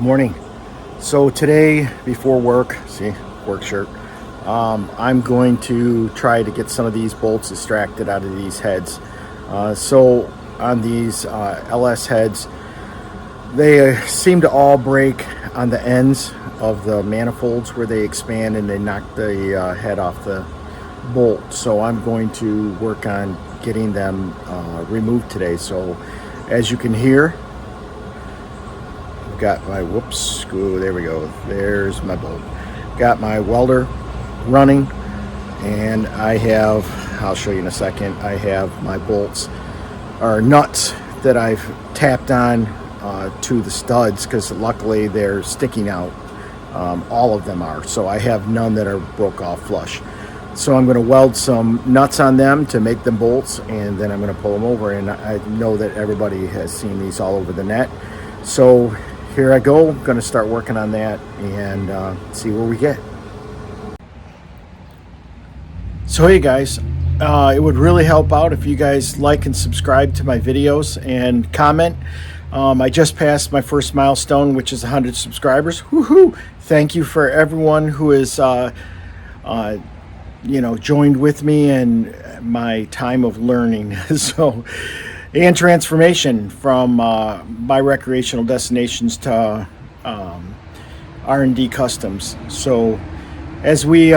Morning. So today before work, see, work shirt, I'm going to try to get some of these bolts extracted out of these heads. So on these LS heads, they seem to all break on the ends of the manifolds where they expand and they knock the head off the bolt. So I'm going to work on getting them removed today. So as you can hear, got my screw, there we go, there's my bolt. Got my welder running, and I have, I'll show you in a second, I have my bolts or nuts that I've tapped on to the studs because luckily they're sticking out. All of them are, so I have none that are broke off flush. So I'm going to weld some nuts on them to make them bolts, and then I'm going to pull them over. And I know that everybody has seen these all over the net, so here I go. I'm going to start working on that and see where we get. So hey guys, it would really help out if you guys like and subscribe to my videos and comment. I just passed my first milestone, which is 100 subscribers. Woohoo! Thank you for everyone who is joined with me in my time of learning. And transformation from my recreational destinations to R&D customs. So as we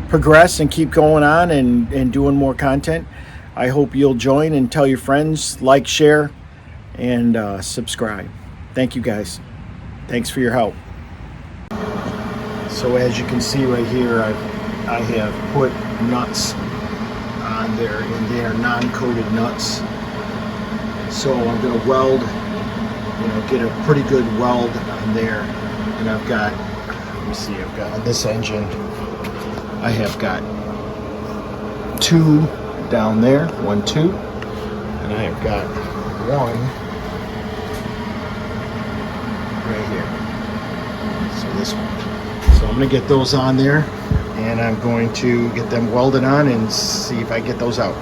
progress and keep going on and doing more content, I hope you'll join and tell your friends, like, share, and subscribe. Thank you guys. Thanks for your help. So as you can see right here, I have put nuts on there, and they are non-coated nuts. So I'm going to weld, get a pretty good weld on there. And I've got, let me see, I've got on this engine, I have got 2 down there, 1, 2, and I have got 1 right here. So this one. So I'm going to get those on there, and I'm going to get them welded on and see if I get those out.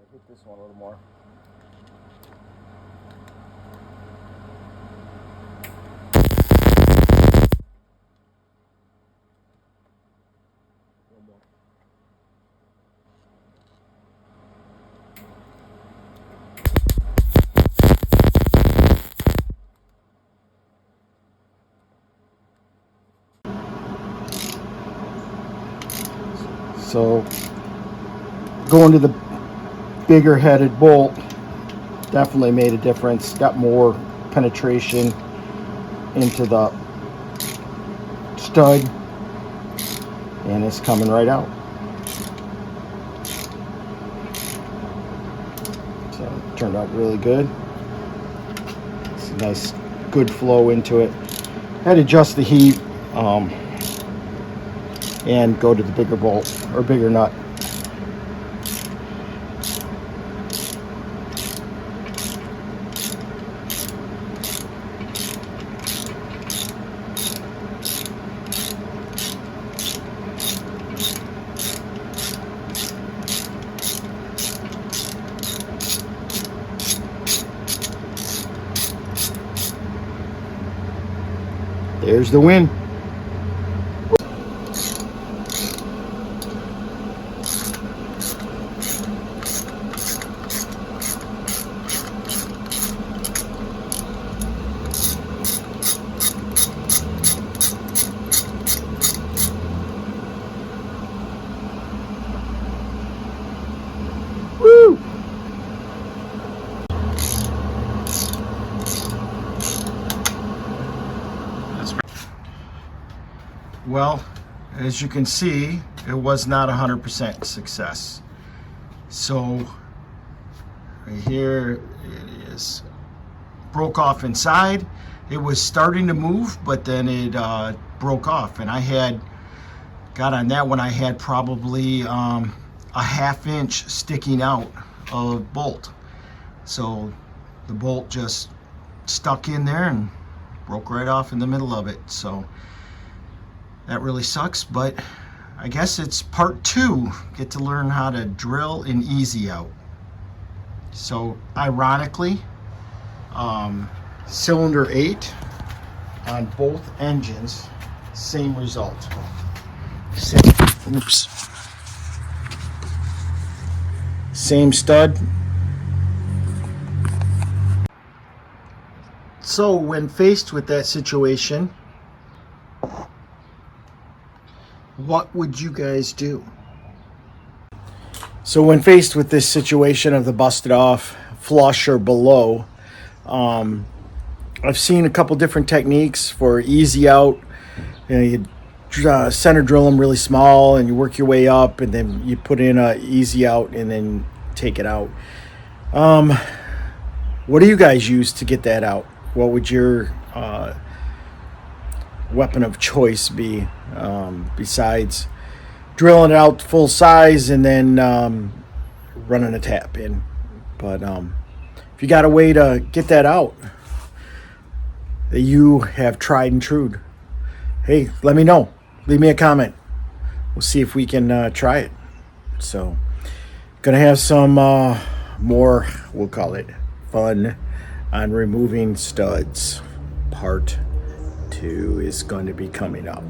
Hit this one a little more. So going to the bigger headed bolt definitely made a difference. Got more penetration into the stud, and it's coming right out. So it turned out really good. It's a nice good flow into it. Had to adjust the heat and go to the bigger bolt or bigger nut. There's the win. Woo! Well, as you can see, it was not 100% success. So right here it is, broke off inside. It was starting to move, but then it broke off, and I got on that one. I had probably a ½ inch sticking out of bolt, so the bolt just stuck in there and broke right off in the middle of it. So that really sucks, but I guess it's part 2. Get to learn how to drill an easy out. So ironically, cylinder 8 on both engines, same result. Same stud. So when faced with that situation, what would you guys do? So when faced with this situation of the busted off flush or below, I've seen a couple different techniques for easy out. You center drill them really small and you work your way up, and then you put in a easy out and then take it out. What do you guys use to get that out? What would your weapon of choice be, besides drilling it out full size and then running a tap in? But if you got a way to get that out that you have tried and true, hey, let me know. Leave me a comment. We'll see if we can try it. So gonna have some more, we'll call it fun on removing studs. Part 2 is going to be coming up.